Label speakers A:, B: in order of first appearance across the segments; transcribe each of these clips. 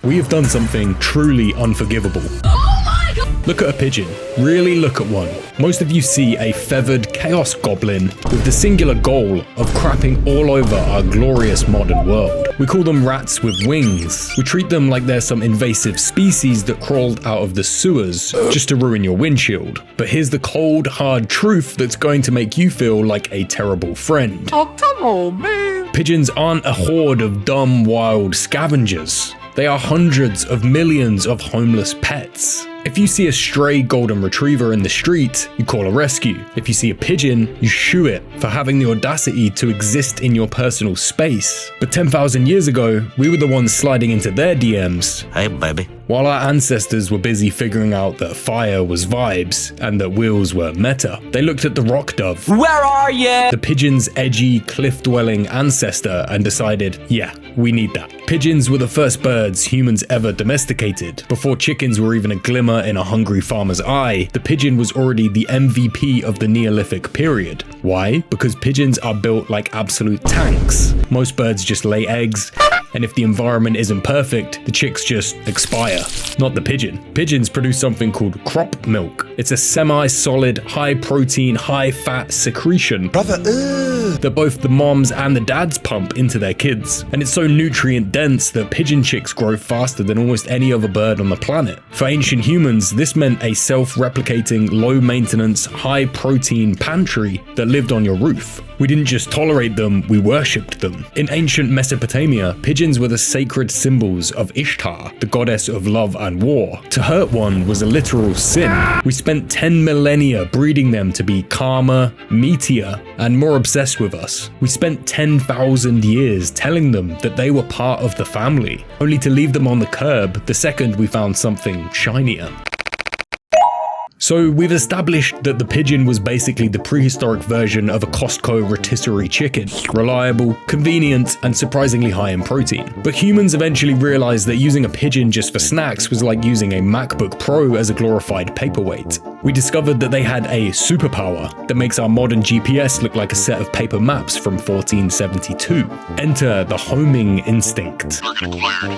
A: we have done something truly unforgivable. Look at a pigeon. Really look at one. Most of you see a feathered chaos goblin with the singular goal of crapping all over our glorious modern world. We call them rats with wings. We treat them like they're some invasive species that crawled out of the sewers just to ruin your windshield. But here's the cold, hard truth that's going to make you feel like a terrible friend.
B: Oh, come on, man.
A: Pigeons aren't a horde of dumb, wild scavengers. They are hundreds of millions of homeless pets. If you see a stray golden retriever in the street, you call a rescue. If you see a pigeon, you shoo it for having the audacity to exist in your personal space. But 10,000 years ago, we were the ones sliding into their DMs.
C: Hey, baby.
A: While our ancestors were busy figuring out that fire was vibes and that wheels were meta, they looked at the rock dove,
B: Where are ya?
A: the pigeon's edgy, cliff-dwelling ancestor, and decided, yeah, we need that. Pigeons were the first birds humans ever domesticated. Before chickens were even a glimmer in a hungry farmer's eye, the pigeon was already the MVP of the Neolithic period. Why? Because pigeons are built like absolute tanks. Most birds just lay eggs, and if the environment isn't perfect, the chicks just expire. Not the pigeon. Pigeons produce something called crop milk. It's a semi-solid, high-protein, high-fat secretion that both the moms and the dads pump into their kids. And it's so nutrient-dense that pigeon chicks grow faster than almost any other bird on the planet. For ancient humans, this meant a self-replicating, low-maintenance, high-protein pantry that lived on your roof. We didn't just tolerate them, we worshipped them. In ancient Mesopotamia, pigeons were the sacred symbols of Ishtar, the goddess of love and war. To hurt one was a literal sin. We spent 10 millennia breeding them to be calmer, meatier, and more obsessed with us. We spent 10,000 years telling them that they were part of the family, only to leave them on the curb the second we found something shinier. So we've established that the pigeon was basically the prehistoric version of a Costco rotisserie chicken. Reliable, convenient, and surprisingly high in protein. But humans eventually realized that using a pigeon just for snacks was like using a MacBook Pro as a glorified paperweight. We discovered that they had a superpower that makes our modern GPS look like a set of paper maps from 1472. Enter the homing instinct.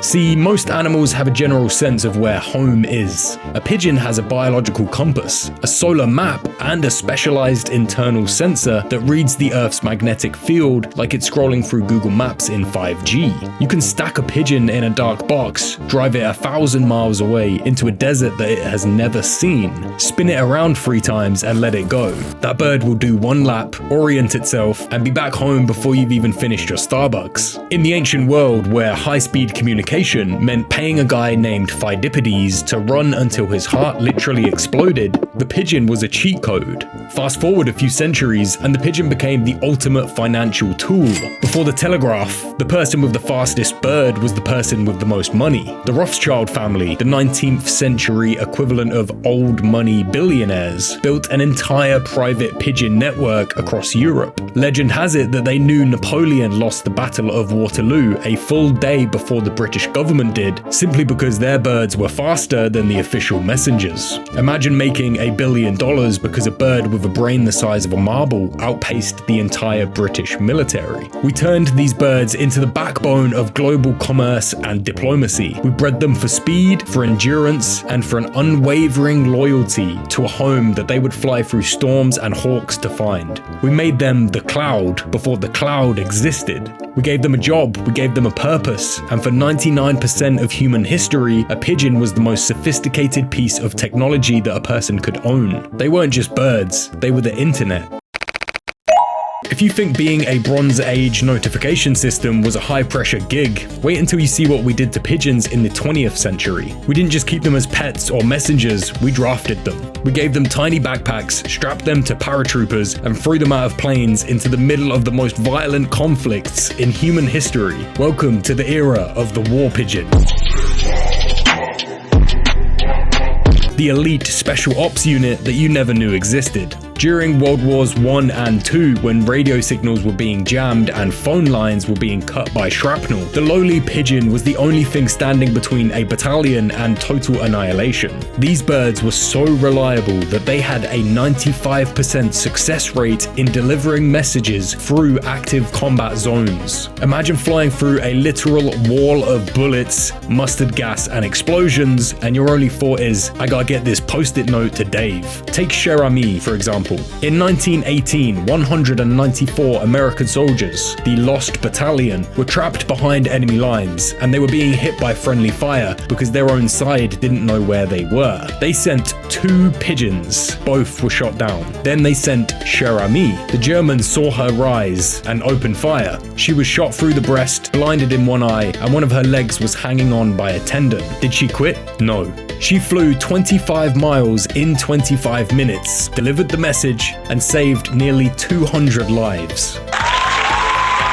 A: See, most animals have a general sense of where home is. A pigeon has a biological compass, a solar map, and a specialized internal sensor that reads the Earth's magnetic field like it's scrolling through Google Maps in 5G. You can stack a pigeon in a dark box, drive it 1,000 miles away into a desert that it has never seen, spin it around 3 times and let it go. That bird will do 1 lap, orient itself, and be back home before you've even finished your Starbucks. In the ancient world where high-speed communication meant paying a guy named Pheidippides to run until his heart literally exploded, the pigeon was a cheat code. Fast forward a few centuries and the pigeon became the ultimate financial tool. Before the telegraph, the person with the fastest bird was the person with the most money. The Rothschild family, the 19th century equivalent of old money billionaires, built an entire private pigeon network across Europe. Legend has it that they knew Napoleon lost the Battle of Waterloo a full day before the British government did, simply because their birds were faster than the official messengers. Imagine making $1 billion because a bird with a brain the size of a marble outpaced the entire British military. We turned these birds into the backbone of global commerce and diplomacy. We bred them for speed, for endurance, and for an unwavering loyalty to a home that they would fly through storms and hawks to find. We made them the cloud before the cloud existed. We gave them a job, we gave them a purpose, and for 99% of human history, a pigeon was the most sophisticated piece of technology that a person could own. They weren't just birds, they were the internet. If you think being a Bronze Age notification system was a high-pressure gig, wait until you see what we did to pigeons in the 20th century. We didn't just keep them as pets or messengers, we drafted them. We gave them tiny backpacks, strapped them to paratroopers, and threw them out of planes into the middle of the most violent conflicts in human history. Welcome to the era of the War Pigeon. The elite special ops unit that you never knew existed. During World Wars I and II, when radio signals were being jammed and phone lines were being cut by shrapnel, the lowly pigeon was the only thing standing between a battalion and total annihilation. These birds were so reliable that they had a 95% success rate in delivering messages through active combat zones. Imagine flying through a literal wall of bullets, mustard gas, and explosions, and your only thought is, I gotta get this post-it note to Dave. Take Cher Ami, for example. In 1918, 194 American soldiers, the Lost Battalion, were trapped behind enemy lines, and they were being hit by friendly fire because their own side didn't know where they were. They sent 2 pigeons. Both were shot down. Then they sent Cher Ami. The Germans saw her rise and opened fire. She was shot through the breast, blinded in one eye, and one of her legs was hanging on by a tendon. Did she quit? No. She flew 25 miles in 25 minutes, delivered the message, and saved nearly 200 lives.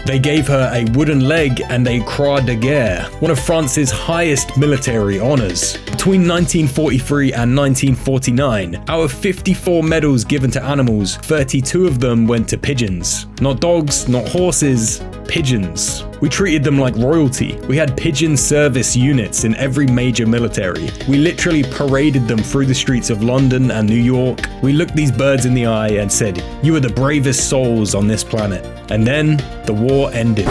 A: They gave her a wooden leg and a Croix de Guerre, one of France's highest military honors. Between 1943 and 1949, out of 54 medals given to animals, 32 of them went to pigeons. Not dogs, not horses, pigeons. We treated them like royalty. We had pigeon service units in every major military. We literally paraded them through the streets of London and New York. We looked these birds in the eye and said, "You are the bravest souls on this planet." And then the war ended.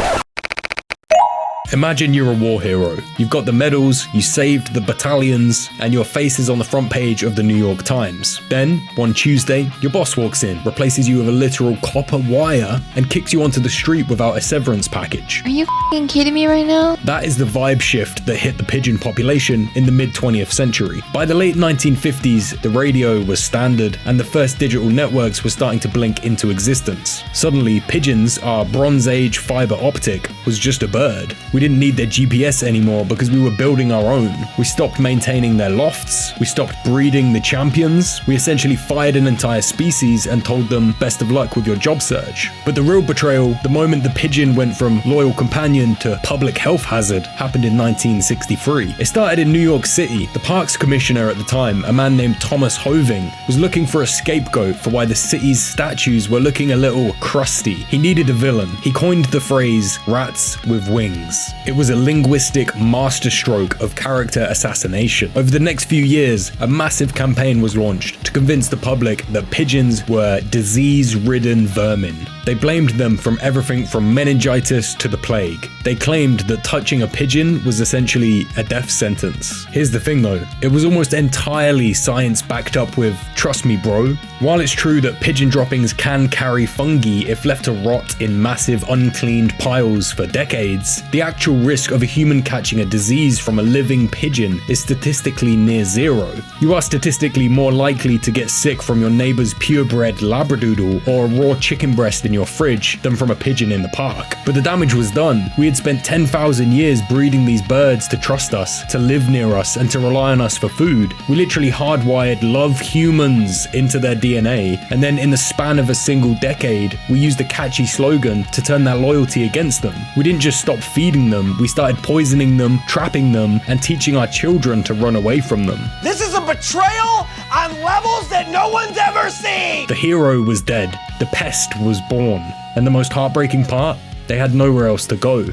A: Imagine you're a war hero. You've got the medals, you saved the battalions, and your face is on the front page of the New York Times. Then, one Tuesday, your boss walks in, replaces you with a literal copper wire, and kicks you onto the street without a severance package.
C: Are you f***ing kidding me right now?
A: That is the vibe shift that hit the pigeon population in the mid-20th century. By the late 1950s, the radio was standard, and the first digital networks were starting to blink into existence. Suddenly, pigeons, our Bronze Age fiber optic, was just a bird. We didn't need their GPS anymore because we were building our own. We stopped maintaining their lofts. We stopped breeding the champions. We essentially fired an entire species and told them best of luck with your job search. But the real betrayal, the moment the pigeon went from loyal companion to public health hazard, happened in 1963. It started in New York City. The parks commissioner at the time, a man named Thomas Hoving, was looking for a scapegoat for why the city's statues were looking a little crusty. He needed a villain. He coined the phrase rats with wings. It was a linguistic masterstroke of character assassination. Over the next few years, a massive campaign was launched to convince the public that pigeons were disease-ridden vermin. They blamed them from everything from meningitis to the plague. They claimed that touching a pigeon was essentially a death sentence. Here's the thing though, it was almost entirely science backed up with, trust me bro. While it's true that pigeon droppings can carry fungi if left to rot in massive uncleaned piles for decades, the actual risk of a human catching a disease from a living pigeon is statistically near zero. You are statistically more likely to get sick from your neighbor's purebred labradoodle or a raw chicken breast in your fridge than from a pigeon in the park. But the damage was done. We had spent 10,000 years breeding these birds to trust us, to live near us, and to rely on us for food. We literally hardwired love humans into their DNA, and then in the span of a single decade, we used a catchy slogan to turn that loyalty against them. We didn't just stop feeding them, we started poisoning them, trapping them, and teaching our children to run away from them.
B: This is a betrayal on levels that no one's ever seen!
A: The hero was dead, the pest was born, and the most heartbreaking part, they had nowhere else to go.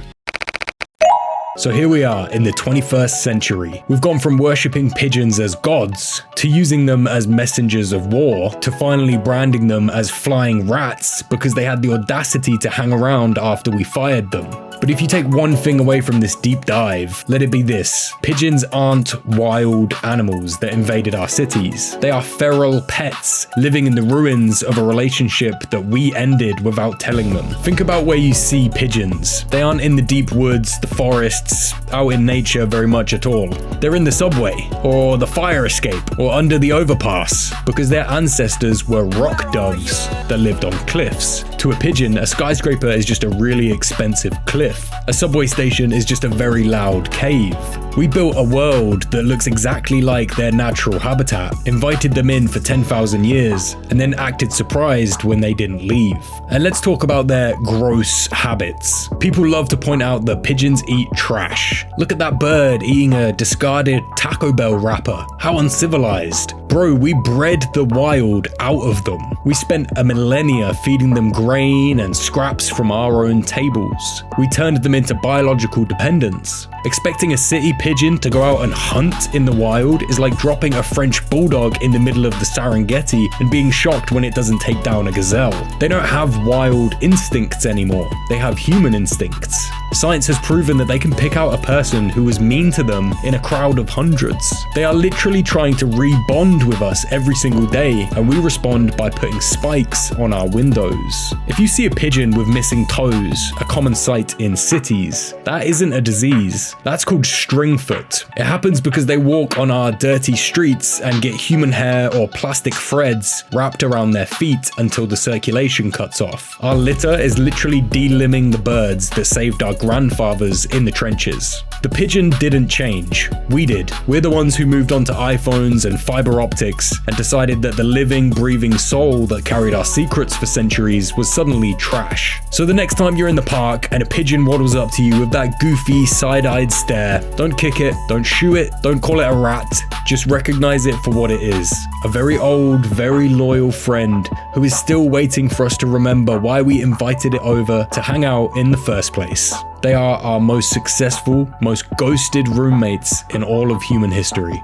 A: So here we are in the 21st century. We've gone from worshipping pigeons as gods, to using them as messengers of war, to finally branding them as flying rats because they had the audacity to hang around after we fired them. But if you take one thing away from this deep dive, let it be this. Pigeons aren't wild animals that invaded our cities. They are feral pets living in the ruins of a relationship that we ended without telling them. Think about where you see pigeons. They aren't in the deep woods, the forests, out in nature very much at all. They're in the subway, or the fire escape, or under the overpass, because their ancestors were rock doves that lived on cliffs. To a pigeon, a skyscraper is just a really expensive cliff. A subway station is just a very loud cave. We built a world that looks exactly like their natural habitat, invited them in for 10,000 years, and then acted surprised when they didn't leave. And let's talk about their gross habits. People love to point out that pigeons eat trash. Look at that bird eating a discarded Taco Bell wrapper. How uncivilized. Bro, we bred the wild out of them. We spent a millennia feeding them grain and scraps from our own tables. We turned them into biological dependents. Expecting a city pigeon to go out and hunt in the wild is like dropping a French bulldog in the middle of the Serengeti and being shocked when it doesn't take down a gazelle. They don't have wild instincts anymore. They have human instincts. Science has proven that they can pick out a person who was mean to them in a crowd of hundreds. They are literally trying to re-bond with us every single day, and we respond by putting spikes on our windows. If you see a pigeon with missing toes, a common sight in cities, that isn't a disease. That's called stringfoot. It happens because they walk on our dirty streets and get human hair or plastic threads wrapped around their feet until the circulation cuts off. Our litter is literally delimbing the birds that saved our grandfathers in the trenches. The pigeon didn't change. We did. We're the ones who moved on to iPhones and fiber optics and decided that the living, breathing soul that carried our secrets for centuries was suddenly trash. So the next time you're in the park and a pigeon waddles up to you with that goofy, side-eyed stare, don't kick it, don't shoo it, don't call it a rat, just recognize it for what it is. A very old, very loyal friend who is still waiting for us to remember why we invited it over to hang out in the first place. They are our most successful, most ghosted roommates in all of human history.